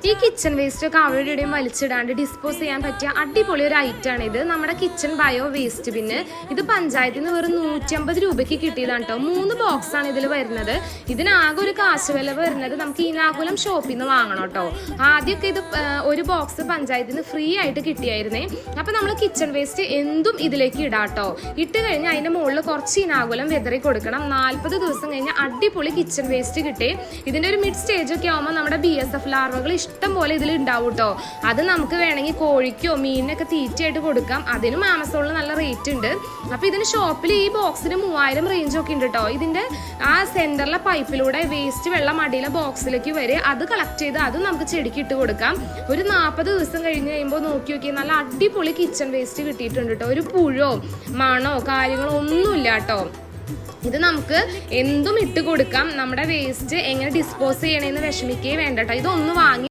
ഈ kitchen waste ഒക്കെ അവിടെ ഇവിടെയും വലിച്ചിടാണ്ട് ഡിസ്പോസ് ചെയ്യാൻ പറ്റിയ അടിപൊളി ഒരു ഐറ്റം ആണ് ഇത്. നമ്മുടെ കിച്ചൺ ബയോ വേസ്റ്റ് ബിന്ന്. ഇത് പഞ്ചായത്തിൽ നിന്ന് വെറും 150 രൂപയ്ക്ക് കിട്ടിയതാണ് കേട്ടോ. 3 ബോക്സ് ആണ് ഇതിൽ വരുന്നത്. ഇതിനാകെ ഒരു കാശ് വില വരുന്നത് നമുക്ക് ഈനാകുലം ഷോപ്പിൽ നിന്ന് വാങ്ങണം കേട്ടോ. ആദ്യമൊക്കെ ഇത് ഒരു ബോക്സ് പഞ്ചായത്തിൽ നിന്ന് ഫ്രീ ആയിട്ട് കിട്ടിയായിരുന്നേ. അപ്പൊ നമ്മൾ കിച്ചൺ വേസ്റ്റ് എന്തും ഇതിലേക്ക് ഇടാം കേട്ടോ. ഇട്ട് കഴിഞ്ഞാൽ അതിന്റെ മുകളിൽ കുറച്ച് ഈനാകുലം വെതറി കൊടുക്കണം. 40 ദിവസം കഴിഞ്ഞാൽ അടിപൊളി കിച്ചൺ വേസ്റ്റ് കിട്ടേ. ഇതിന്റെ ഒരു മിഡ് സ്റ്റേജ് ഒക്കെ ആവുമ്പോൾ നമ്മുടെ BSF ലാർവകൾ ഇഷ്ടം പോലെ ഇതിൽ ഉണ്ടാവും കേട്ടോ. അത് നമുക്ക് വേണമെങ്കിൽ കോഴിക്കോ മീനിനൊക്കെ തീറ്റയായിട്ട് കൊടുക്കാം. അതിനും ആമസോണിൽ നല്ല റേറ്റ് ഉണ്ട്. അപ്പൊ ഇതിന് ഷോപ്പിൽ ഈ ബോക്സിന് 3000 റേഞ്ച് ഒക്കെ ഉണ്ട് കേട്ടോ. ഇതിന്റെ ആ സെന്ററിലെ പൈപ്പിലൂടെ വേസ്റ്റ് വെള്ളം അടിയിലെ ബോക്സിലേക്ക് വരെ അത് കളക്ട് ചെയ്ത് അത് നമുക്ക് ചെടിക്ക് ഇട്ട് കൊടുക്കാം. ഒരു 40 ദിവസം കഴിഞ്ഞ് കഴിയുമ്പോൾ നോക്കി നല്ല അടിപൊളി കിച്ചൺ വേസ്റ്റ് കിട്ടിയിട്ടുണ്ട് കേട്ടോ. ഒരു പുഴോ മണോ കാര്യങ്ങളോ ഒന്നുമില്ല കേട്ടോ. ഇത് നമുക്ക് എന്തും ഇട്ട് കൊടുക്കാം. നമ്മുടെ വേസ്റ്റ് എങ്ങനെ ഡിസ്പോസ് ചെയ്യണമെന്ന് വിഷമിക്കുകയും വേണ്ട കേട്ടോ. ഇതൊന്ന് വാങ്ങി